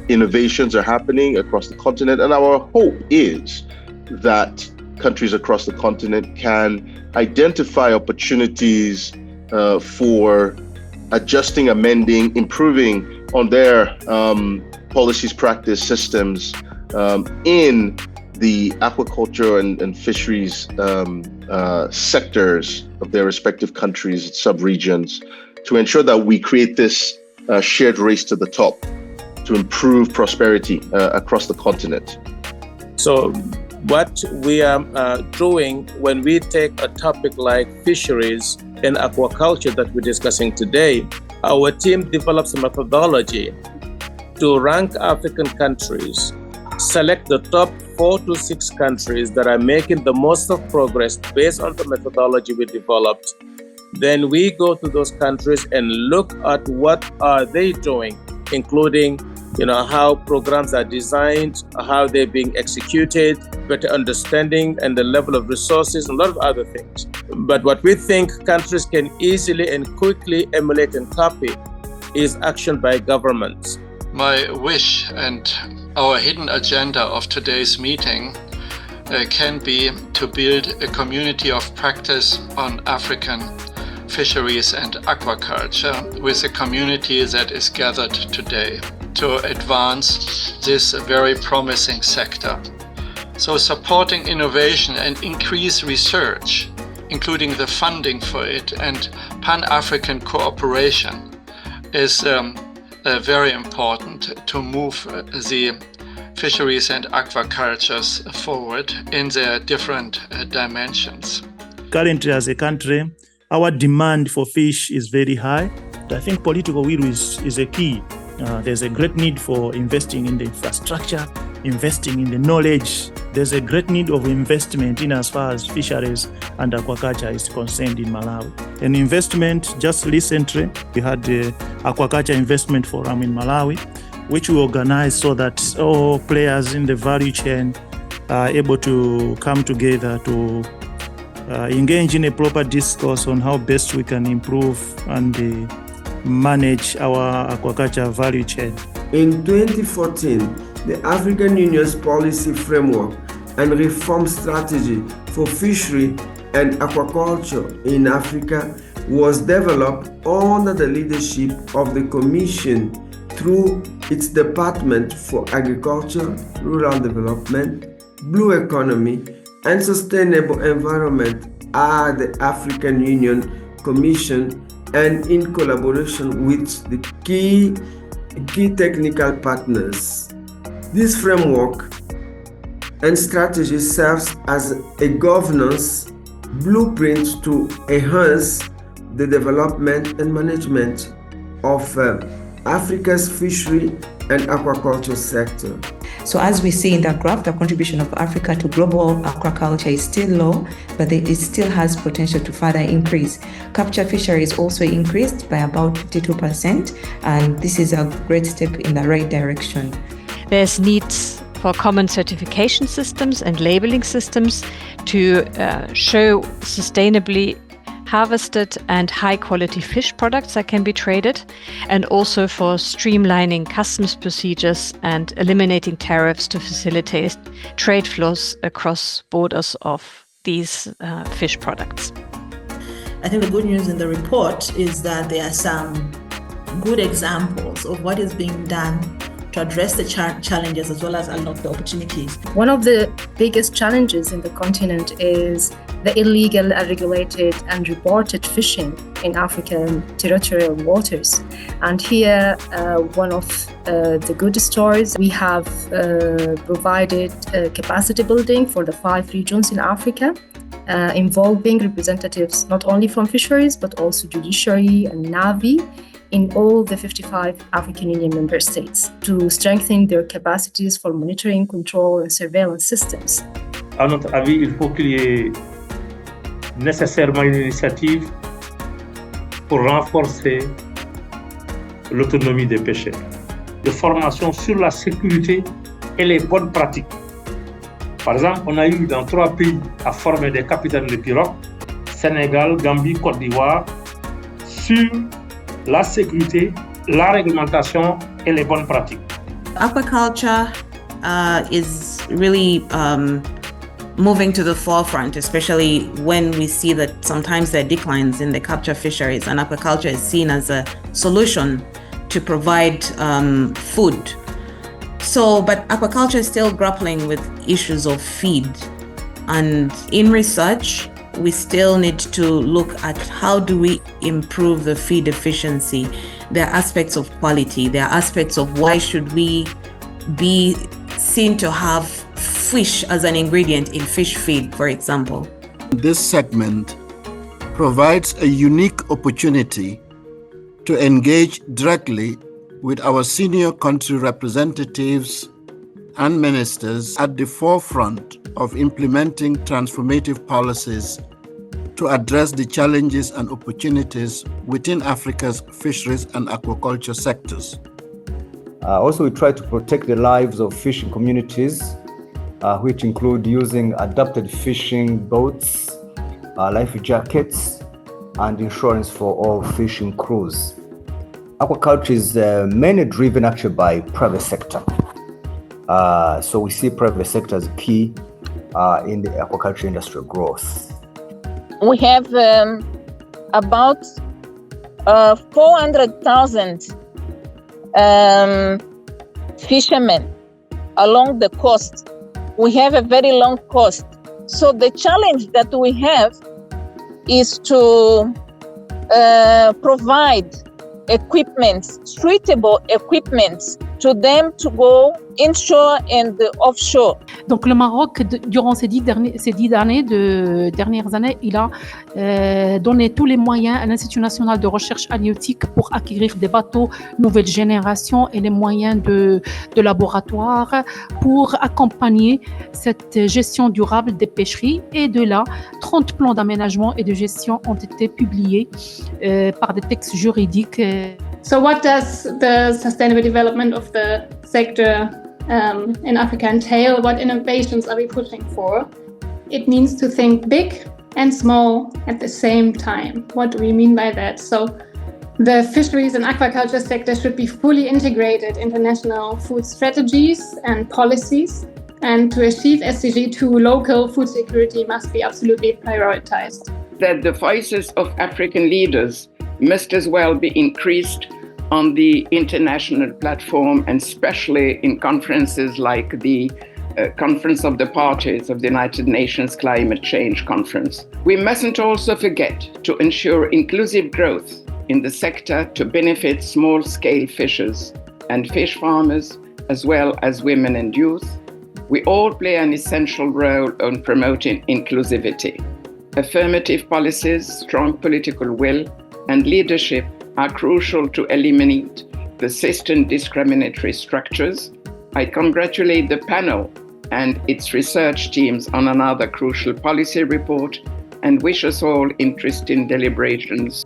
innovations are happening across the continent. And our hope is that countries across the continent can identify opportunities for adjusting, amending, improving on their policies, practice, systems in the aquaculture and fisheries sectors of their respective countries, sub-regions, to ensure that we create this shared race to the top to improve prosperity across the continent. So what we are doing when we take a topic like fisheries and aquaculture that we're discussing today, our team develops a methodology to rank African countries, select the top 4 to 6 countries that are making the most of progress based on the methodology we developed. Then we go to those countries and look at what are they doing, including how programs are designed, how they're being executed, better understanding and the level of resources, and a lot of other things. But what we think countries can easily and quickly emulate and copy is action by governments. My wish and our hidden agenda of today's meeting can be to build a community of practice on African fisheries and aquaculture with a community that is gathered today to advance this very promising sector. So supporting innovation and increase research, including the funding for it and Pan-African cooperation, is very important to move the fisheries and aquacultures forward in their different dimensions. Currently, as a country, our demand for fish is very high. I think political will is a key. There's a great need for investing in the infrastructure, investing in the knowledge. There's a great need of investment in as far as fisheries and aquaculture is concerned in Malawi. An investment, just recently, we had the Aquaculture Investment Forum in Malawi, which we organized so that all players in the value chain are able to come together to engage in a proper discourse on how best we can improve and manage our aquaculture value chain. In 2014, the African Union's policy framework and reform strategy for fishery and aquaculture in Africa was developed under the leadership of the Commission through its Department for Agriculture, Rural Development, Blue Economy, and Sustainable Environment at the African Union Commission and in collaboration with the key technical partners. This framework and strategy serves as a governance blueprint to enhance the development and management of Africa's fishery and aquaculture sector. So as we see in that graph, the contribution of Africa to global aquaculture is still low, but it still has potential to further increase. Capture fisheries also increased by about 52%, and this is a great step in the right direction. There's needs for common certification systems and labeling systems to show sustainably harvested and high-quality fish products that can be traded, and also for streamlining customs procedures and eliminating tariffs to facilitate trade flows across borders of these fish products. I think the good news in the report is that there are some good examples of what is being done to address the challenges as well as unlock the opportunities. One of the biggest challenges in the continent is the illegal, unregulated and reported fishing in African territorial waters. And here, one of the good stories, we have provided capacity building for the 5 regions in Africa, involving representatives not only from fisheries, but also judiciary and Navy in all the 55 African Union member states to strengthen their capacities for monitoring, control and surveillance systems. À notre avis, il faut qu'il y ait nécessairement une initiative pour renforcer l'autonomie des pêcheurs, de formation sur la sécurité et les bonnes pratiques. Par exemple, on a eu dans 3 pays à former des capitaines de pirogue, Sénégal, Gambie, Côte d'Ivoire, sur la sécurité, la réglementation et les bonnes pratiques. Aquaculture is really moving to the forefront, especially when we see that sometimes there are declines in the capture fisheries, and aquaculture is seen as a solution to provide food. But aquaculture is still grappling with issues of feed. And in research, we still need to look at how do we improve the feed efficiency. There are aspects of quality. There are aspects of why should we be seen to have fish as an ingredient in fish feed, for example. This segment provides a unique opportunity to engage directly with our senior country representatives and ministers at the forefront of implementing transformative policies to address the challenges and opportunities within Africa's fisheries and aquaculture sectors. Also, we try to protect the lives of fishing communities, which include using adapted fishing boats, life jackets, and insurance for all fishing crews. Aquaculture is mainly driven actually by private sector. So we see private sector as key in the aquaculture industry growth. We have about 400,000 fishermen along the coast. We have a very long coast. So the challenge that we have is to provide equipment, suitable equipment to them to go inshore and offshore. Donc le Maroc, durant ces 10 dernières années, il a donné tous les moyens à l'Institut national de recherche halieutique pour acquérir des bateaux nouvelle génération et les moyens de laboratoire pour accompagner cette gestion durable des pêcheries. Et de là, 30 plans d'aménagement et de gestion ont été publiés par des textes juridiques. So what does the sustainable development of the sector in Africa entail? What innovations are we pushing for? It means to think big and small at the same time. What do we mean by that? So the fisheries and aquaculture sector should be fully integrated into national food strategies and policies. And to achieve SDG 2, local food security must be absolutely prioritized. That the voices of African leaders must as well be increased on the international platform, and especially in conferences like the Conference of the Parties of the United Nations Climate Change Conference. We mustn't also forget to ensure inclusive growth in the sector to benefit small-scale fishers and fish farmers, as well as women and youth. We all play an essential role in promoting inclusivity. Affirmative policies, strong political will, and leadership are crucial to eliminate persistent discriminatory structures. I congratulate the panel and its research teams on another crucial policy report and wish us all interesting deliberations.